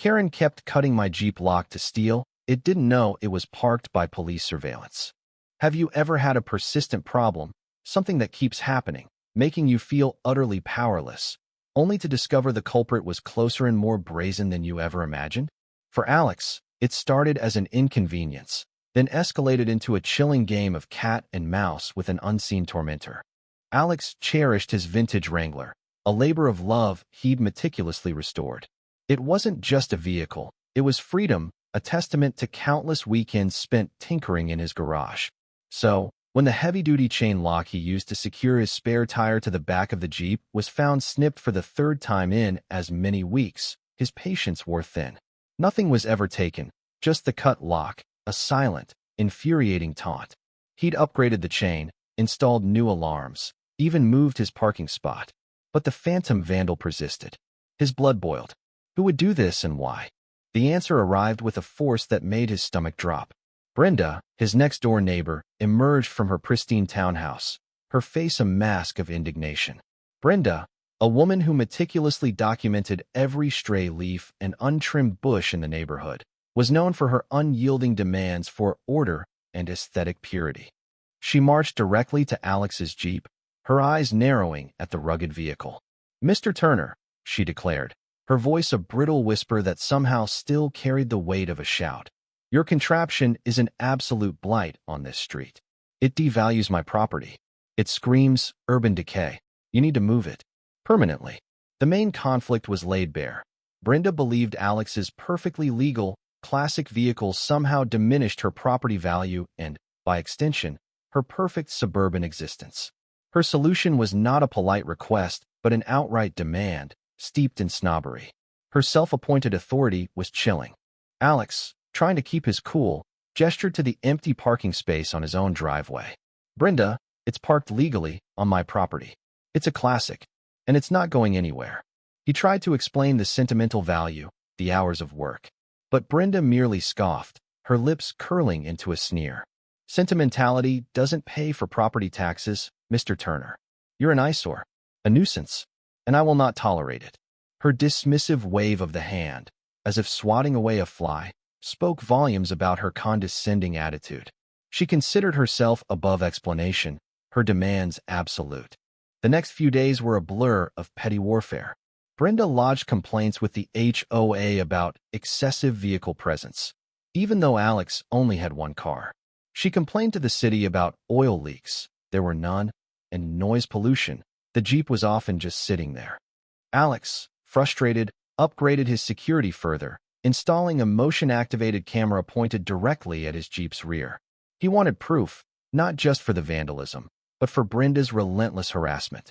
Karen kept cutting my Jeep lock to steal. It didn't know it was parked by police surveillance. Have you ever had a persistent problem, something that keeps happening, making you feel utterly powerless, only to discover the culprit was closer and more brazen than you ever imagined? For Alex, it started as an inconvenience, then escalated into a chilling game of cat and mouse with an unseen tormentor. Alex cherished his vintage Wrangler, a labor of love he'd meticulously restored. It wasn't just a vehicle, it was freedom, a testament to countless weekends spent tinkering in his garage. So, when the heavy-duty chain lock he used to secure his spare tire to the back of the Jeep was found snipped for the third time in as many weeks, his patience wore thin. Nothing was ever taken, just the cut lock, a silent, infuriating taunt. He'd upgraded the chain, installed new alarms, even moved his parking spot. But the phantom vandal persisted. His blood boiled. Who would do this and why? The answer arrived with a force that made his stomach drop. Brenda, his next-door neighbor, emerged from her pristine townhouse, her face a mask of indignation. Brenda, a woman who meticulously documented every stray leaf and untrimmed bush in the neighborhood, was known for her unyielding demands for order and aesthetic purity. She marched directly to Alex's Jeep, her eyes narrowing at the rugged vehicle. "Mr. Turner," she declared, her voice a brittle whisper that somehow still carried the weight of a shout. "Your contraption is an absolute blight on this street. It devalues my property. It screams urban decay. You need to move it. Permanently." The main conflict was laid bare. Brenda believed Alex's perfectly legal, classic vehicle somehow diminished her property value and, by extension, her perfect suburban existence. Her solution was not a polite request, but an outright demand, steeped in snobbery. Her self-appointed authority was chilling. Alex, trying to keep his cool, gestured to the empty parking space on his own driveway. "Brenda, it's parked legally on my property. It's a classic, and it's not going anywhere." He tried to explain the sentimental value, the hours of work. But Brenda merely scoffed, her lips curling into a sneer. "Sentimentality doesn't pay for property taxes, Mr. Turner. You're an eyesore, a nuisance, and I will not tolerate it." Her dismissive wave of the hand, as if swatting away a fly, spoke volumes about her condescending attitude. She considered herself above explanation, her demands absolute. The next few days were a blur of petty warfare. Brenda lodged complaints with the HOA about excessive vehicle presence, even though Alex only had one car. She complained to the city about oil leaks, there were none, and noise pollution. The Jeep was often just sitting there. Alex, frustrated, upgraded his security further, installing a motion-activated camera pointed directly at his Jeep's rear. He wanted proof, not just for the vandalism, but for Brenda's relentless harassment.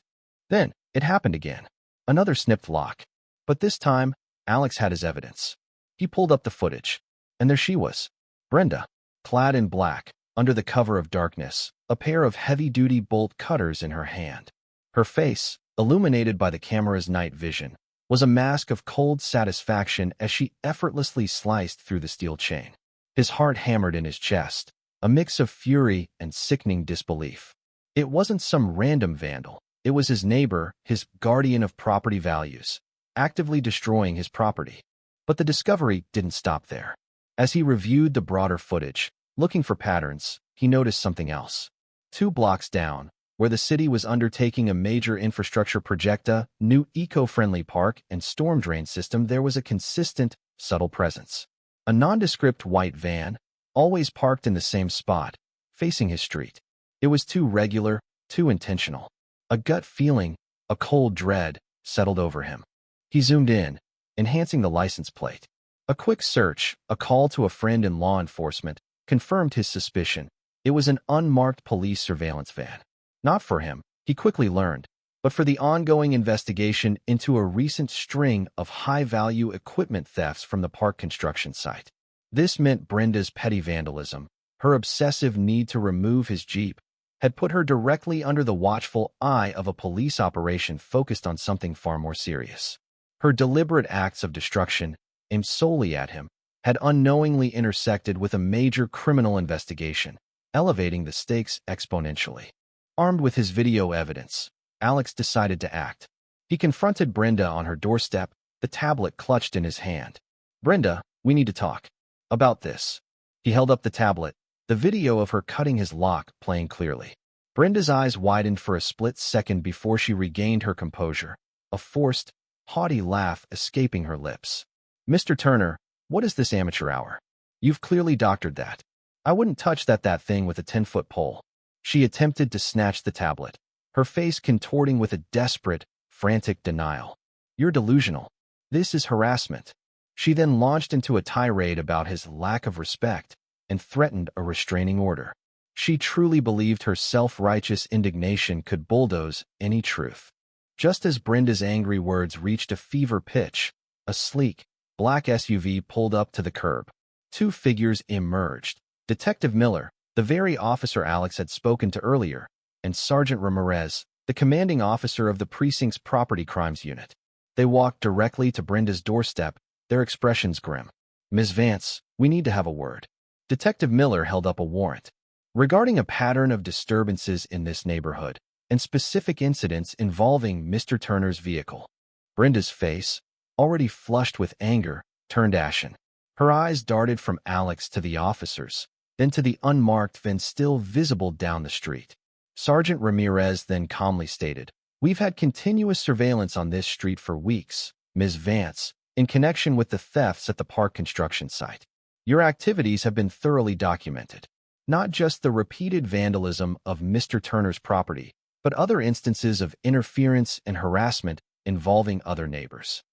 Then, it happened again. Another snipped lock. But this time, Alex had his evidence. He pulled up the footage, and there she was. Brenda, clad in black, under the cover of darkness, a pair of heavy-duty bolt cutters in her hand. Her face, illuminated by the camera's night vision, was a mask of cold satisfaction as she effortlessly sliced through the steel chain. His heart hammered in his chest, a mix of fury and sickening disbelief. It wasn't some random vandal. It was his neighbor, his guardian of property values, actively destroying his property. But the discovery didn't stop there. As he reviewed the broader footage, looking for patterns, he noticed something else. 2 blocks down, where the city was undertaking a major infrastructure project, a new eco-friendly park and storm drain system, there was a consistent, subtle presence. A nondescript white van, always parked in the same spot, facing his street. It was too regular, too intentional. A gut feeling, a cold dread, settled over him. He zoomed in, enhancing the license plate. A quick search, a call to a friend in law enforcement, confirmed his suspicion. It was an unmarked police surveillance van. Not for him, he quickly learned, but for the ongoing investigation into a recent string of high-value equipment thefts from the park construction site. This meant Brenda's petty vandalism, her obsessive need to remove his Jeep, had put her directly under the watchful eye of a police operation focused on something far more serious. Her deliberate acts of destruction, aimed solely at him, had unknowingly intersected with a major criminal investigation, elevating the stakes exponentially. Armed with his video evidence, Alex decided to act. He confronted Brenda on her doorstep, the tablet clutched in his hand. Brenda, we need to talk about this. He held up the tablet, the video of her cutting his lock playing clearly. Brenda's eyes widened for a split second before she regained her composure, a forced, haughty laugh escaping her lips. Mr. Turner, what is this amateur hour? You've clearly doctored that. I wouldn't touch that thing with a 10-foot pole. She attempted to snatch the tablet, her face contorting with a desperate, frantic denial. You're delusional. This is harassment. She then launched into a tirade about his lack of respect and threatened a restraining order. She truly believed her self-righteous indignation could bulldoze any truth. Just as Brenda's angry words reached a fever pitch, a sleek, black SUV pulled up to the curb. Two figures emerged. Detective Miller, the very officer Alex had spoken to earlier, and Sergeant Ramirez, the commanding officer of the precinct's property crimes unit. They walked directly to Brenda's doorstep, their expressions grim. Ms. Vance, we need to have a word. Detective Miller held up a warrant. Regarding a pattern of disturbances in this neighborhood, and specific incidents involving Mr. Turner's vehicle. Brenda's face, already flushed with anger, turned ashen. Her eyes darted from Alex to the officers, then to the unmarked van still visible down the street. Sergeant Ramirez then calmly stated, "We've had continuous surveillance on this street for weeks, Ms. Vance, in connection with the thefts at the park construction site. Your activities have been thoroughly documented. Not just the repeated vandalism of Mr. Turner's property, but other instances of interference and harassment involving other neighbors."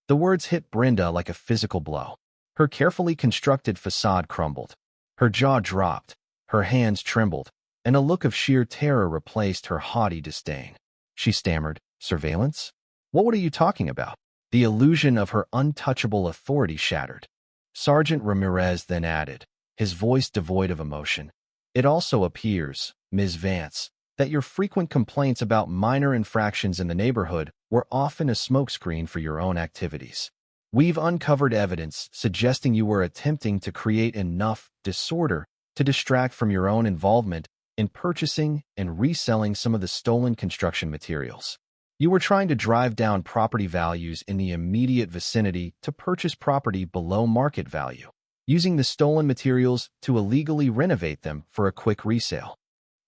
The words hit Brenda like a physical blow. Her carefully constructed facade crumbled. Her jaw dropped, her hands trembled, and a look of sheer terror replaced her haughty disdain. She stammered, "Surveillance? What are you talking about?" The illusion of her untouchable authority shattered. Sergeant Ramirez then added, his voice devoid of emotion, "It also appears, Ms. Vance, that your frequent complaints about minor infractions in the neighborhood were often a smokescreen for your own activities. We've uncovered evidence suggesting you were attempting to create enough disorder to distract from your own involvement in purchasing and reselling some of the stolen construction materials. You were trying to drive down property values in the immediate vicinity to purchase property below market value, using the stolen materials to illegally renovate them for a quick resale."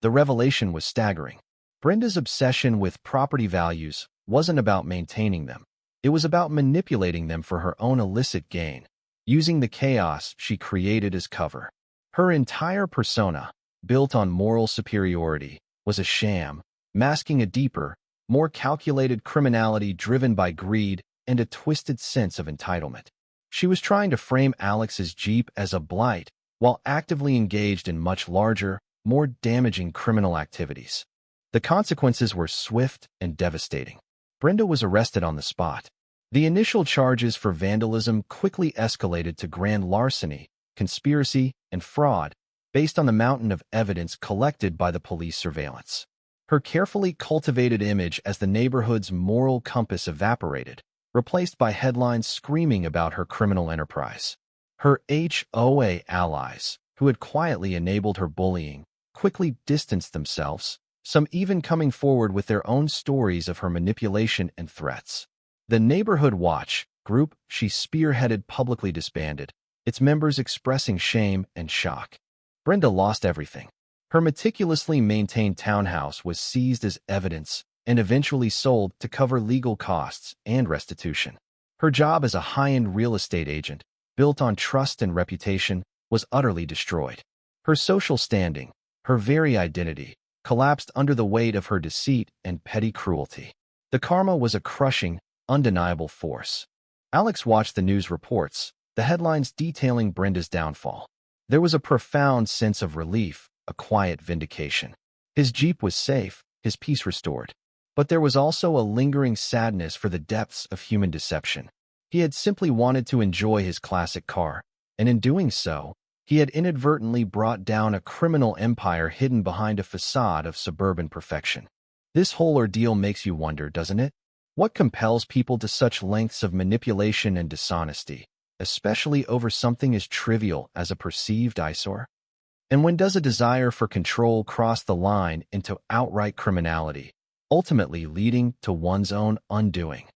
The revelation was staggering. Brenda's obsession with property values wasn't about maintaining them. It was about manipulating them for her own illicit gain, using the chaos she created as cover. Her entire persona, built on moral superiority, was a sham, masking a deeper, more calculated criminality driven by greed and a twisted sense of entitlement. She was trying to frame Alex's Jeep as a blight while actively engaged in much larger, more damaging criminal activities. The consequences were swift and devastating. Brenda was arrested on the spot. The initial charges for vandalism quickly escalated to grand larceny, conspiracy, and fraud, based on the mountain of evidence collected by the police surveillance. Her carefully cultivated image as the neighborhood's moral compass evaporated, replaced by headlines screaming about her criminal enterprise. Her HOA allies, who had quietly enabled her bullying, quickly distanced themselves, some even coming forward with their own stories of her manipulation and threats. The Neighborhood Watch group she spearheaded publicly disbanded, its members expressing shame and shock. Brenda lost everything. Her meticulously maintained townhouse was seized as evidence and eventually sold to cover legal costs and restitution. Her job as a high-end real estate agent, built on trust and reputation, was utterly destroyed. Her social standing, her very identity, collapsed under the weight of her deceit and petty cruelty. The karma was a crushing, undeniable force. Alex watched the news reports, the headlines detailing Brenda's downfall. There was a profound sense of relief, a quiet vindication. His Jeep was safe, his peace restored. But there was also a lingering sadness for the depths of human deception. He had simply wanted to enjoy his classic car, and in doing so, he had inadvertently brought down a criminal empire hidden behind a facade of suburban perfection. This whole ordeal makes you wonder, doesn't it? What compels people to such lengths of manipulation and dishonesty, especially over something as trivial as a perceived eyesore? And when does a desire for control cross the line into outright criminality, ultimately leading to one's own undoing?